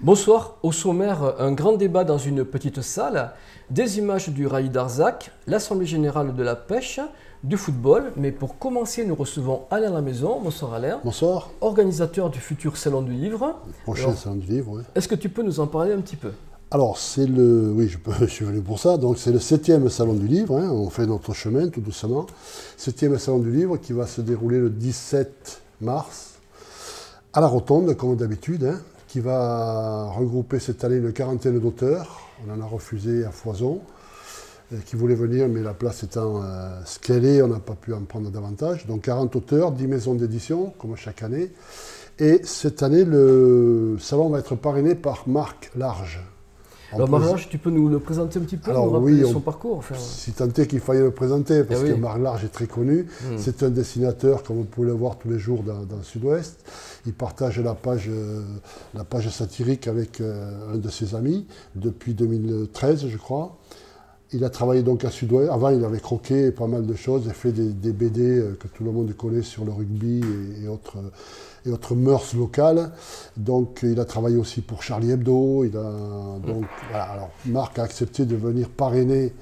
Bonsoir, au sommaire, un grand débat dans une petite salle, des images du Raï d'Arzac, l'Assemblée Générale de la Pêche, du football. Mais pour commencer, nous recevons Alain Lamaison. Bonsoir Alain. Bonsoir. Organisateur du futur Salon du Livre. Le prochain Salon du Livre, oui. Est-ce que tu peux nous en parler un petit peu? Alors, oui, je suis venu pour ça. Donc, c'est le 7e Salon du Livre. Hein. On fait notre chemin tout doucement. 7e Salon du Livre qui va se dérouler le 17 mars à la Rotonde, comme d'habitude, hein, qui va regrouper cette année une quarantaine d'auteurs. On en a refusé à foison, qui voulaient venir, mais la place étant ce qu'elle est, on n'a pas pu en prendre davantage. Donc 40 auteurs, 10 maisons d'édition, comme chaque année. Et cette année, le salon va être parrainé par Marc Large. Alors Marc Large, tu peux nous le présenter un petit peu, nous rappeler son parcours enfin... Si tant est qu'il fallait le présenter, parce que Marc Large est très connu. C'est un dessinateur, comme vous pouvez le voir tous les jours dans le Sud-Ouest. Il partage la page satirique avec un de ses amis depuis 2013, je crois. Il a travaillé donc à Sud-Ouest. Avant, il avait croqué pas mal de choses et fait des BD que tout le monde connaît sur le rugby et autres mœurs locales. Donc, il a travaillé aussi pour Charlie Hebdo. Donc, voilà. Alors, Marc a accepté de venir parrainer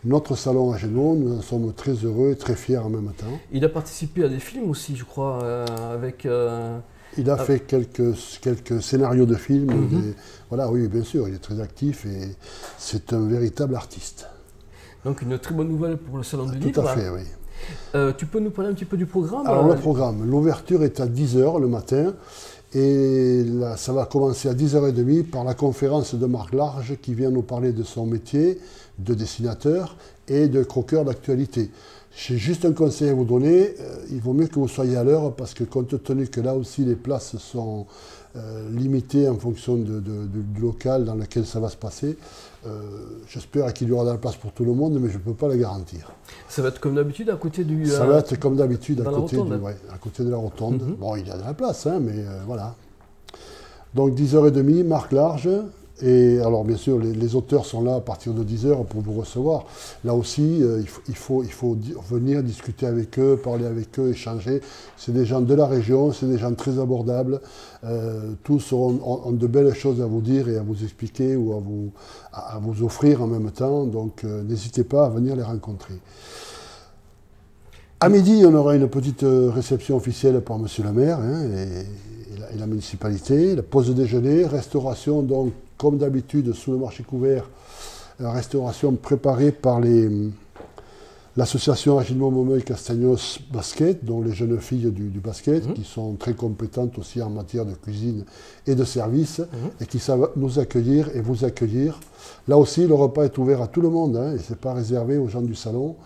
notre salon à Gémeaux. Nous en sommes très heureux et très fiers en même temps. Il a participé à des films aussi, je crois, avec... Il a fait quelques scénarios de films. Voilà, oui, bien sûr, il est très actif et c'est un véritable artiste. Donc une très bonne nouvelle pour le Salon du Livre. Tout à fait, oui. Tu peux nous parler un petit peu du programme? Alors le programme, l'ouverture est à 10 h le matin et là, ça va commencer à 10 h 30 par la conférence de Marc Large qui vient nous parler de son métier de dessinateur et de croqueur d'actualité. J'ai juste un conseil à vous donner, il vaut mieux que vous soyez à l'heure parce que compte tenu que là aussi les places sont limitées en fonction du local dans lequel ça va se passer, j'espère qu'il y aura de la place pour tout le monde, mais je ne peux pas le garantir. Ça va être comme d'habitude à côté du... Ça va être comme d'habitude à côté de la rotonde. Bon, il y a de la place, hein, mais voilà. Donc 10 h 30, Marc Large. Et alors bien sûr, les auteurs sont là à partir de 10 h pour vous recevoir. Là aussi, il faut venir discuter avec eux, parler avec eux, échanger. C'est des gens de la région, c'est des gens très abordables. Tous ont de belles choses à vous dire et à vous expliquer ou à vous offrir en même temps. Donc n'hésitez pas à venir les rencontrer. À midi, on aura une petite réception officielle par monsieur le maire et la municipalité. La pause déjeuner, restauration donc comme d'habitude, sous le marché couvert, restauration préparée par l'association Agilmont-Montmeuil-Castagnos Basket, dont les jeunes filles du basket, qui sont très compétentes aussi en matière de cuisine et de service, et qui savent nous accueillir et vous accueillir. Là aussi, le repas est ouvert à tout le monde, hein, et ce n'est pas réservé aux gens du salon.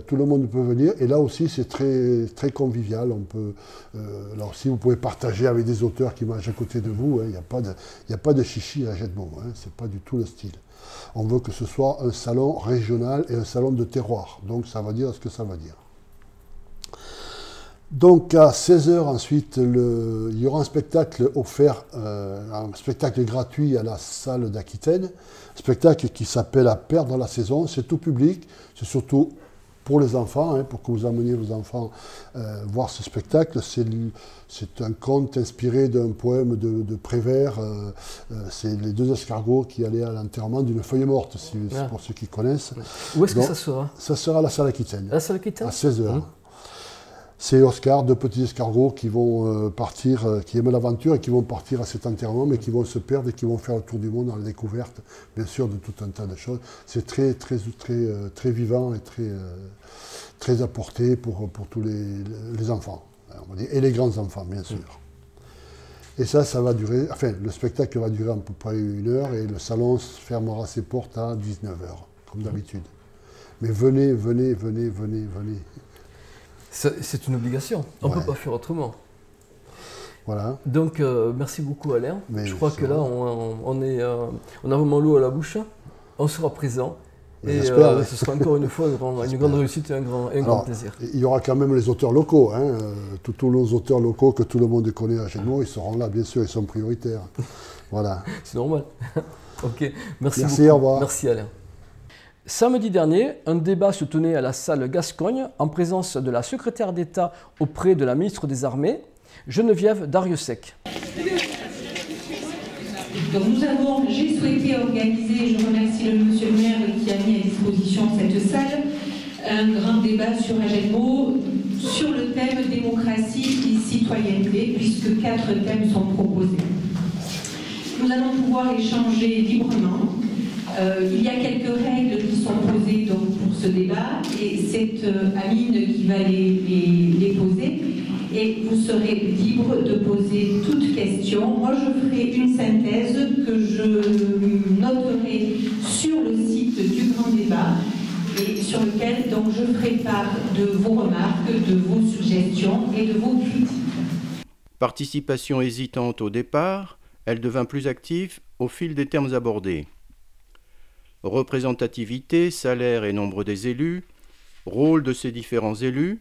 Tout le monde peut venir, et là aussi, c'est très, très convivial. Là aussi, vous pouvez partager avec des auteurs qui mangent à côté de vous. Il n'y a pas de chichi à Jetmo, hein, ce n'est pas du tout le style. On veut que ce soit un salon régional et un salon de terroir. Donc ça va dire ce que ça va dire. Donc à 16 h ensuite, il y aura un spectacle offert, un spectacle gratuit à la salle d'Aquitaine. Un spectacle qui s'appelle À perdre la saison. C'est tout public, c'est surtout pour les enfants, hein, pour que vous ameniez vos enfants voir ce spectacle. C'est un conte inspiré d'un poème de Prévert. C'est les deux escargots qui allaient à l'enterrement d'une feuille morte, pour ceux qui connaissent. Où est-ce que ça sera? Ça sera à la salle Aquitaine. La salle Aquitaine? À 16 h. C'est Oscar, deux petits escargots qui vont partir, qui aiment l'aventure et qui vont partir à cet enterrement, mais qui vont se perdre et qui vont faire le tour du monde dans la découverte, bien sûr, de tout un tas de choses. C'est très, très, très, très vivant et très, très apporté pour tous les enfants, on va dire, et les grands enfants, bien sûr. Et ça va durer, enfin, le spectacle va durer à peu près 1 heure et le salon fermera ses portes à 19 h, comme d'habitude. Mais venez, venez, venez, venez, venez. C'est une obligation, on ne peut pas faire autrement. Voilà. Donc merci beaucoup Alain. Je crois que là on a vraiment l'eau à la bouche, on sera présent et ce sera encore une fois une grande réussite et un grand plaisir. Il y aura quand même les auteurs locaux, hein, tous nos auteurs locaux que tout le monde connaît à Gémeaux, ils seront là bien sûr, ils sont prioritaires. Voilà. C'est normal. Ok, merci beaucoup. Au revoir. Merci Alain. Samedi dernier, un débat se tenait à la salle Gascogne en présence de la secrétaire d'État auprès de la ministre des Armées, Geneviève Darrieussecq. Donc j'ai souhaité organiser, je remercie monsieur le maire qui a mis à disposition cette salle, un grand débat sur Agenmo sur le thème démocratie et citoyenneté, puisque 4 thèmes sont proposés. Nous allons pouvoir échanger librement. Il y a quelques règles qui sont posées donc, pour ce débat, et c'est Amine qui va les poser. Et vous serez libre de poser toute question. Moi, je ferai une synthèse que je noterai sur le site du Grand Débat et sur lequel donc, je ferai part de vos remarques, de vos suggestions et de vos critiques. Participation hésitante au départ, elle devint plus active au fil des termes abordés. Représentativité, salaire et nombre des élus, rôle de ces différents élus,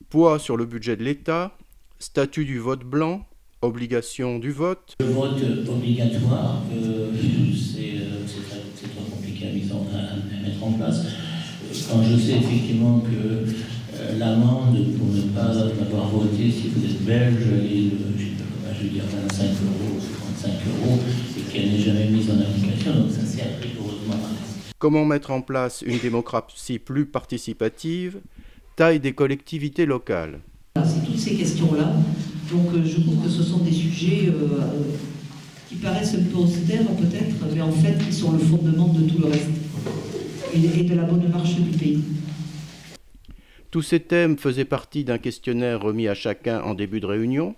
poids sur le budget de l'État, statut du vote blanc, obligation du vote. Le vote obligatoire, c'est très compliqué à mettre en place. Quand je sais effectivement que l'amende pour ne pas avoir voté si vous êtes belge est je veux dire 25 € ou 35 €, et qu'elle n'est jamais mise en application, donc ça sert rigoureusement à rien. Comment mettre en place une démocratie plus participative? Taille des collectivités locales. C'est toutes ces questions-là. Donc je trouve que ce sont des sujets qui paraissent un peu austères peut-être, mais en fait qui sont le fondement de tout le reste et de la bonne marche du pays. Tous ces thèmes faisaient partie d'un questionnaire remis à chacun en début de réunion,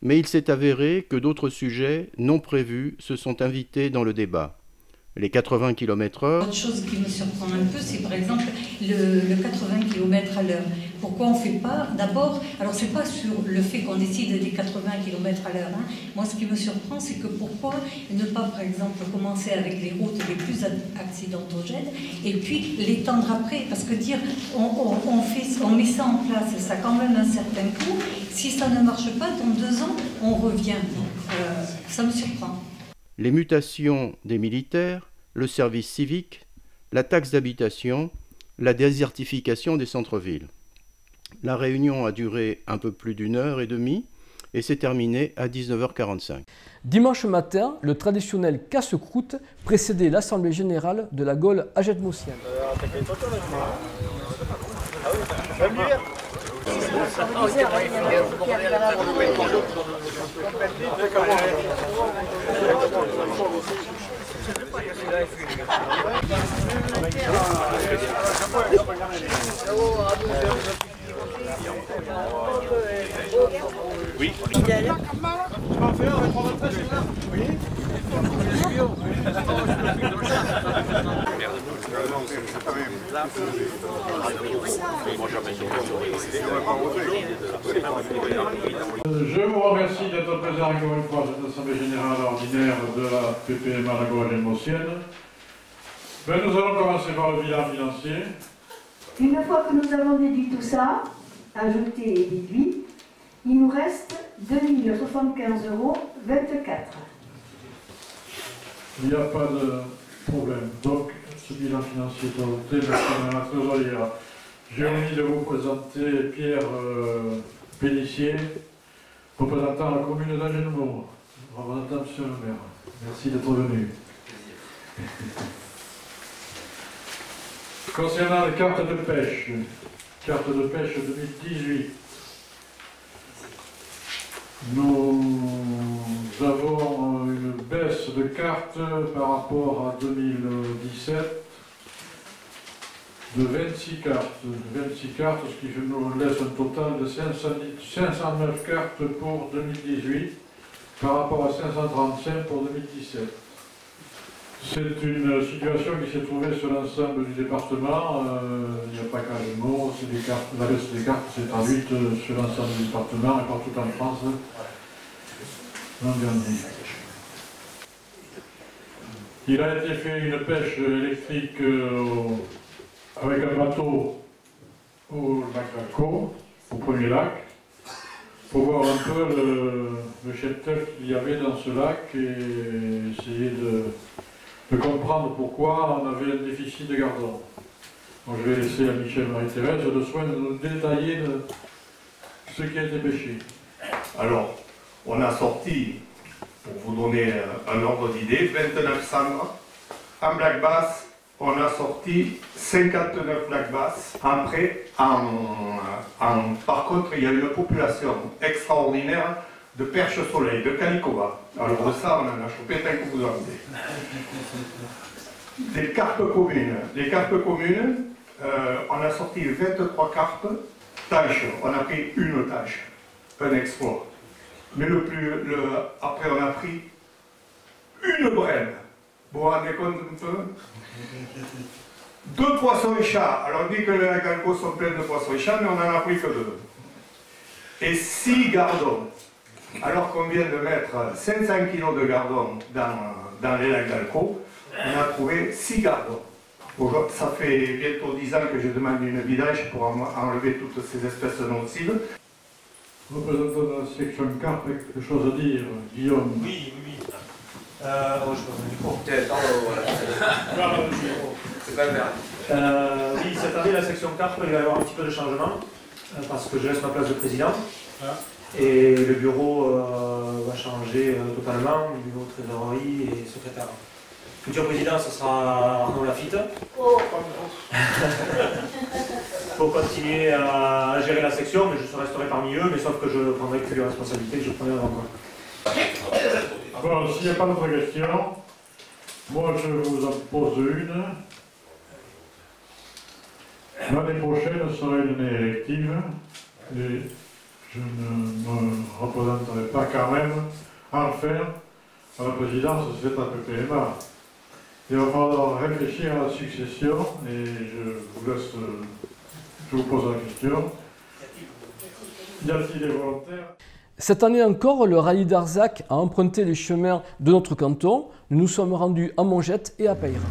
mais il s'est avéré que d'autres sujets non prévus se sont invités dans le débat. Les 80 km/h. Autre chose qui me surprend un peu, c'est par exemple le 80 km à l'heure. Pourquoi on ne fait pas d'abord, alors c'est pas sur le fait qu'on décide des 80 km à l'heure. Moi, ce qui me surprend, c'est que pourquoi ne pas, par exemple, commencer avec les routes les plus accidentogènes et puis l'étendre après. Parce que dire on met ça en place, ça a quand même un certain coût. Si ça ne marche pas, dans 2 ans, on revient. Ça me surprend. Les mutations des militaires, le service civique, la taxe d'habitation, la désertification des centres-villes. La réunion a duré un peu plus d'1 heure et demie et s'est terminée à 19h45. Dimanche matin, le traditionnel casse-croûte précédait l'Assemblée générale de la Gaule agetmosienne. Oui. Je vous remercie d'être présent encore une fois à cette Assemblée générale ordinaire de la PPMA la Gaule agetmosienne. Nous allons commencer par le bilan financier. Une fois que nous avons déduit tout ça, ajouté et déduit, il nous reste 2075,24 €. Il n'y a pas de problème. Donc, ce bilan financier est adopté. Merci Madame la trésorière. J'ai envie de vous présenter Pierre Pélissier, représentant la commune d'Agenmo. Représentant Monsieur le maire. Merci d'être venu. Concernant les cartes de pêche 2018, nous avons une baisse de cartes par rapport à 2017 de 26 cartes. 26 cartes, ce qui nous laisse un total de 509 cartes pour 2018 par rapport à 535 pour 2017. C'est une situation qui s'est trouvée sur l'ensemble du département. Il n'y a pas qu'Agenmo, la baisse des cartes s'est traduite sur l'ensemble du département et partout en France l'an dernier. Il a été fait une pêche électrique avec un bateau au lac d'Alco, au premier lac, pour voir un peu le cheptel qu'il y avait dans ce lac et essayer de comprendre pourquoi on avait un déficit de gardons. Donc je vais laisser à Michel Marie-Thérèse le soin de nous détailler ce qui a été pêché. Alors, on a sorti pour vous donner un ordre d'idée, 29 cendres. En black bass, on a sorti 59 black bass. Après, par contre, il y a une population extraordinaire de perches soleil, de calicova. Alors de ça, on en a chopé tant que vous en avez. Des carpes communes. Les carpes communes, on a sorti 23 carpes. Tâche, on a pris une tâche. Un exploit. Mais après, on a pris une brème. Vous vous rendez compte un peu? 2 poissons et chats. Alors on dit que les galgos sont pleins de poissons et chats, mais on n'en a pris que 2. Et 6 gardons. Alors qu'on vient de mettre 500 kg de gardons dans les lacs d'Alco, on a trouvé 6 gardons. Ça fait bientôt 10 ans que je demande une vidange pour enlever toutes ces espèces nocives. Représentant de la section carpe, quelque chose à dire, Guillaume? Oui. Je passe le micro. C'est pas grave. Oui, cette année, la section carpe, il va y avoir un petit peu de changement, parce que je laisse ma place de président. Et le bureau va changer totalement, le bureau de trésorerie et secrétaire. Le futur président, ce sera Arnaud Lafitte. Pour continuer à gérer la section, mais je resterai parmi eux, mais sauf que je prendrai plus les responsabilités que je prenais avant moi. Bon, s'il n'y a pas d'autres questions, moi je vous en pose une. L'année prochaine sera une année élective et je ne me représenterai pas quand même à refaire à la présidence de cette APPMA. Il va falloir réfléchir à la succession et je vous pose la question. Y a-t-il des volontaires? Cette année encore, le rallye d'Arzac a emprunté les chemins de notre canton. Nous nous sommes rendus à Mongette et à Peyre.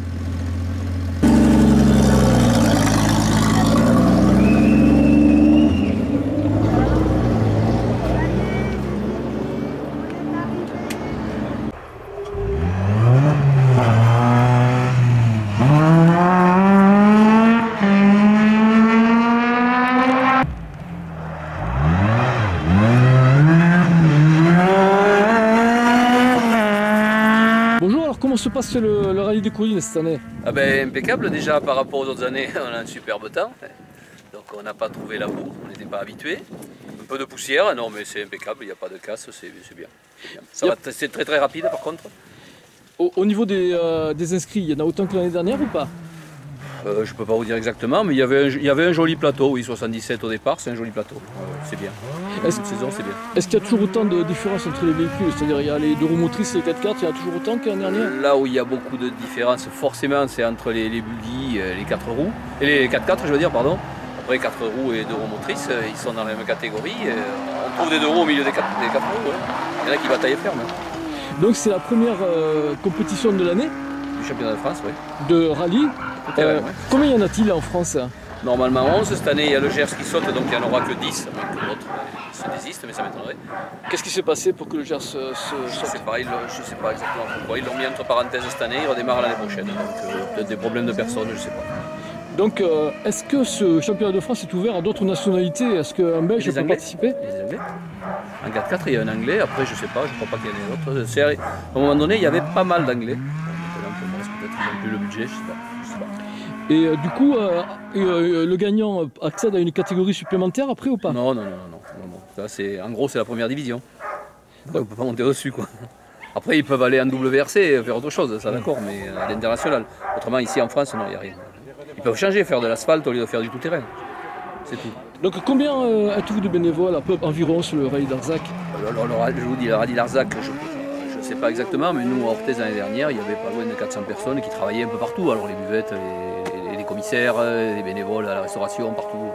Comment se passe le rallye des collines cette année? Impeccable déjà par rapport aux autres années, on a un superbe temps. Donc on n'a pas trouvé la boue, on n'était pas habitué. Un peu de poussière, non mais c'est impeccable, il n'y a pas de casse, c'est bien. C'est très très rapide par contre. Au niveau des inscrits, il y en a autant que l'année dernière ou pas? Je ne peux pas vous dire exactement, mais il y avait un joli plateau, oui, 77 au départ, c'est un joli plateau, c'est bien. Une saison, c'est bien. Est-ce qu'il y a toujours autant de différences entre les véhicules? C'est-à-dire il y a les 2 roues motrices et les 4x4, il y en a toujours autant qu'en dernière? Là où il y a beaucoup de différences, forcément, c'est entre les buggy, les 4 roues, et les 4x4, je veux dire, pardon. Après 4 roues et 2 roues motrices, ils sont dans la même catégorie. On trouve des 2 roues au milieu des 4 roues, ouais. Il y en a qui bataillent ferme. Donc c'est la première compétition de l'année? Du championnat de France, oui. De rallye. Ouais. Combien y en a-t-il en France? Normalement 11, cette année il y a le Gers qui saute, donc il n'y en aura que 10, que l'autre se désiste, mais ça m'étonnerait. Qu'est-ce qui s'est passé pour que le Gers saute? Je ne sais pas exactement pourquoi, ils l'ont mis entre parenthèses cette année, il redémarre l'année prochaine, donc peut-être des problèmes de personnes, je ne sais pas. Donc est-ce que ce championnat de France est ouvert à d'autres nationalités? Est-ce qu'un Belge peut participer? Il y a des Anglais. En 4x4 il y a un Anglais, après je ne sais pas, je ne crois pas qu'il y en ait d'autres. À un moment donné il y avait pas mal d'Anglais, maintenant peut-être qu'ils n'ont plus le budget, je ne sais pas. Et du coup, le gagnant accède à une catégorie supplémentaire après ou pas? Non. Ça, en gros, c'est la première division. On ne peut pas monter au-dessus, quoi. Après, ils peuvent aller en WRC, faire autre chose, ça d'accord, mais à l'international. Autrement, ici en France, non, il n'y a rien. Ils peuvent changer, faire de l'asphalte au lieu de faire du tout-terrain. C'est tout. Donc combien êtes-vous de bénévoles à peu environ sur le rallye d'Arzac? Je vous dis, le rallye d'Arzac, je ne sais pas exactement, mais nous, à Orthez, l'année dernière, il y avait pas loin de 400 personnes qui travaillaient un peu partout. Alors les buvettes, les commissaires, les bénévoles à la restauration, partout.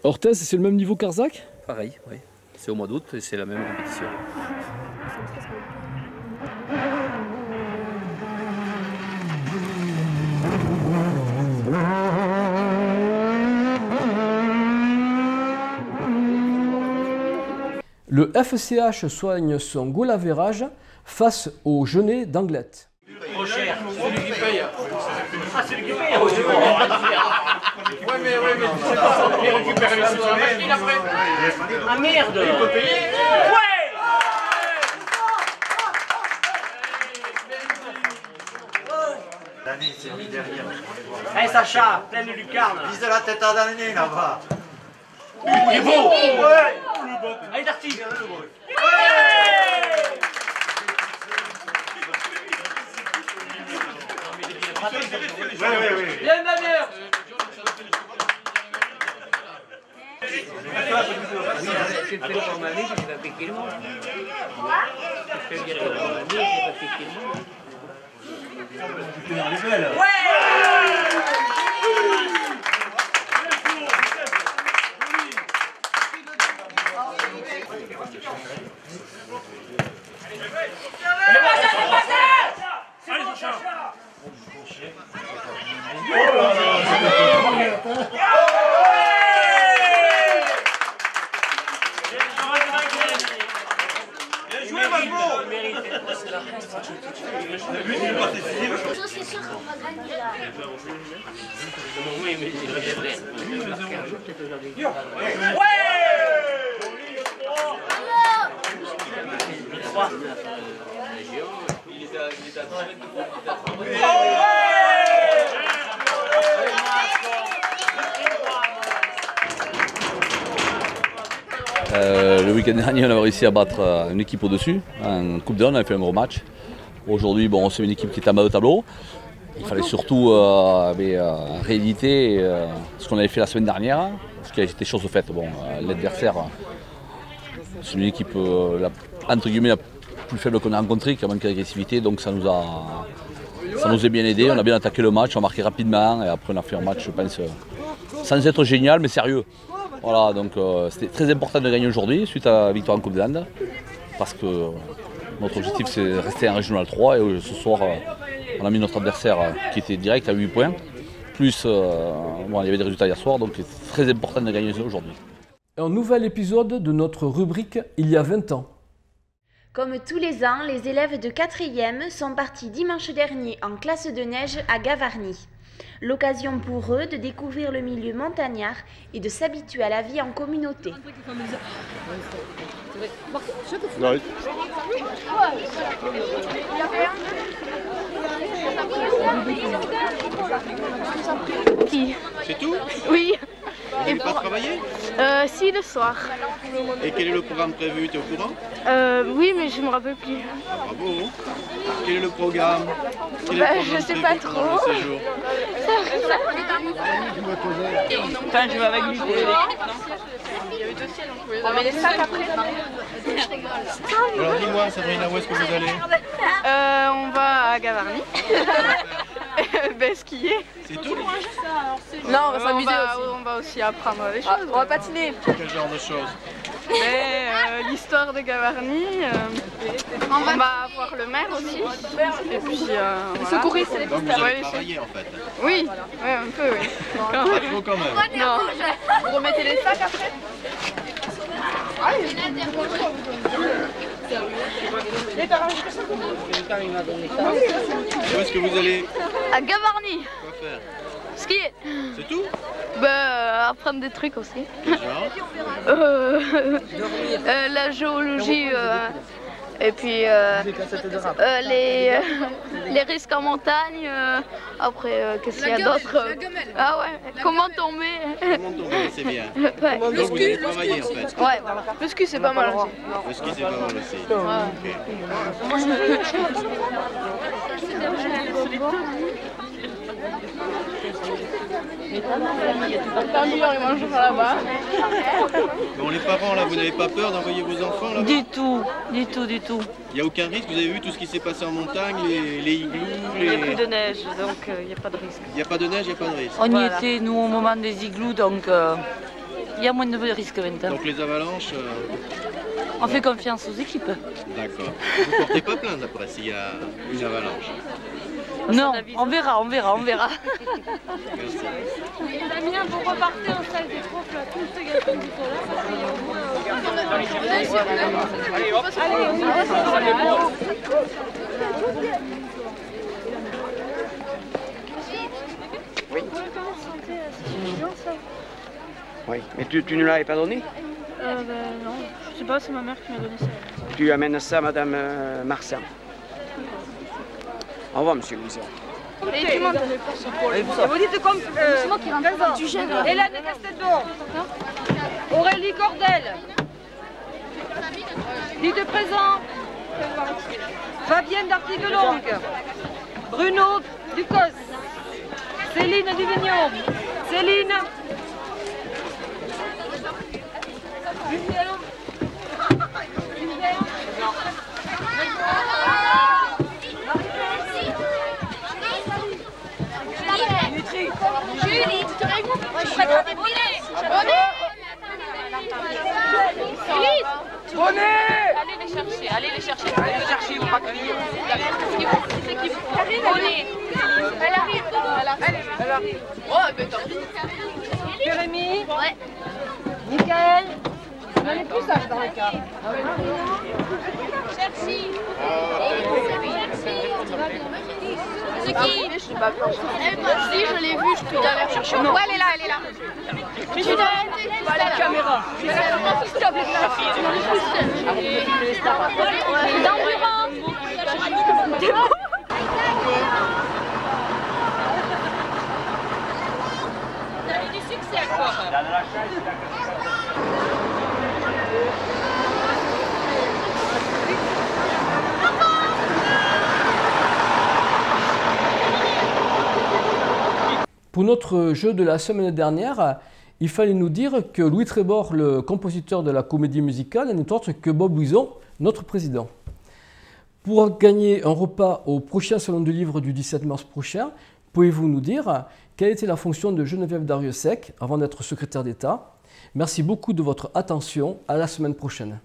Orthez, c'est le même niveau qu'Arzac? Pareil, oui. C'est au mois d'août et c'est la même compétition. Le FCH soigne son goal average face au Genet d'Anglet. Trop cher, celui qui paye. Ah, celui qui paye. Ouais, mais tu sais pas, il récupère les sous sur la machine après. Ah merde. Il peut payer. Ouais. d'année, c'est mis derrière. Allez Sacha, pleine de lucarne. Vise la tête à l'année là-bas. Il est beau. Ouais. Allez Darty. Oui. Bien Damien. Je fais le format je vais pas piquer le monde. Je fais le format je vais pas piquer le monde. C'est sûr qu'on va gagner là. Oui, mais c'est vrai. Le week-end dernier, on avait réussi à battre une équipe au-dessus. En Coupe d'On, on avait fait un gros match. Aujourd'hui, bon, c'est une équipe qui est en bas de tableau. Il fallait surtout rééditer ce qu'on avait fait la semaine dernière, parce qu'il était chose faite. Bon, l'adversaire, c'est une équipe entre guillemets la plus faible qu'on a rencontrée, qui a manqué d'agressivité, donc ça nous a bien aidé. On a bien attaqué le match, on a marqué rapidement, et après on a fait un match, je pense, sans être génial, mais sérieux. Voilà, donc c'était très important de gagner aujourd'hui, suite à la victoire en Coupe d'Inde, parce que notre objectif c'est de rester en Régional 3, et ce soir on a mis notre adversaire qui était direct à 8 points, plus bon, il y avait des résultats hier soir, donc c'est très important de gagner aujourd'hui. Un nouvel épisode de notre rubrique Il y a 20 ans. Comme tous les ans, les élèves de 4e sont partis dimanche dernier en classe de neige à Gavarnie. L'occasion pour eux de découvrir le milieu montagnard et de s'habituer à la vie en communauté. Qui? C'est tout? Oui. Vous n'avez pas travaillé? Si, le soir. Et quel est le programme prévu? Tu es au courant? Oui, mais je ne me rappelle plus. Ah, bravo. Quel est le programme? Je ne sais pas trop. Enfin, je vais avec lui. On met les sacs après. Alors dis-moi, Sabrina, où est-ce que vous allez? On va à Gavarnie. Skier. C'est tout? Non, on va s'amuser aussi. On va aussi apprendre des choses. On va patiner. Quel genre de choses? L'histoire de Gavarnie. On va voir le maire aussi. Et puis voilà. Secouristes. Donc vous allez travailler en fait? Oui, ouais, un peu, oui. Pas trop quand même. Non. Vous remettez les sacs après? Où est-ce que vous allez? À Gavarnie. Quoi faire? Skier. C'est tout? Apprendre des trucs aussi. Quel genre? La géologie. Et puis les risques en montagne, après qu'est-ce qu'il y a d'autre? Ah ouais, comment tomber? Comment tomber, c'est bien. Ouais. Donc vous allez travailler en fait? Ouais, le ski c'est pas mal aussi. Le ski c'est pas mal aussi. Bon, les parents là, vous n'avez pas peur d'envoyer vos enfants là? Du tout, du tout, du tout. Il n'y a aucun risque? Vous avez vu tout ce qui s'est passé en montagne, les igloos, Il n'y a plus de neige, donc il n'y a pas de risque. Il n'y a pas de neige, il n'y a pas de risque? On y était, nous, au moment des igloos, donc il y a moins de risques maintenant. Donc les avalanches... On fait confiance aux équipes. D'accord. Vous ne portez pas plainte après s'il y a une avalanche? Non, on verra, on verra, on verra. Merci. Damien, vous repartez au stade des profs, là, tous ces garçons qui sont là. Allez, hop. Oui. Oui, mais tu ne l'avais pas donné? Non, je sais pas, c'est ma mère qui m'a donné ça. Tu amènes ça à Madame Marsan. Au revoir, Monsieur Louison. Et vous dites comme Hélène Castelbon, Aurélie Cordel, dites présent, Fabienne Darty-Delongue, Bruno Ducos, Céline Duvignon, Céline, Julie, tu te réponds. Je suis pas Bonnet. Allez les chercher, allez les chercher. Allez les chercher, on va crier. Bonnet. Elle arrive. Elle arrive. Oh, mais tant pis. Jérémy. Ouais. Michael. On est plus sage dans le cas. Chelsea. C'est qui? Je sais pas. Si, je l'ai vu tout à l'heure. Ouais, elle est là, elle est là. Mais tu dois arrêter. Pas la caméra. Stop les d'endurance. Vous avez du succès encore. Pour notre jeu de la semaine dernière, il fallait nous dire que Louis Trébor, le compositeur de la comédie musicale, n'est autre que Bob Louison, notre président. Pour gagner un repas au prochain salon du livre du 17 mars prochain, pouvez-vous nous dire quelle était la fonction de Geneviève Darrieussecq avant d'être secrétaire d'État? Merci beaucoup de votre attention. À la semaine prochaine.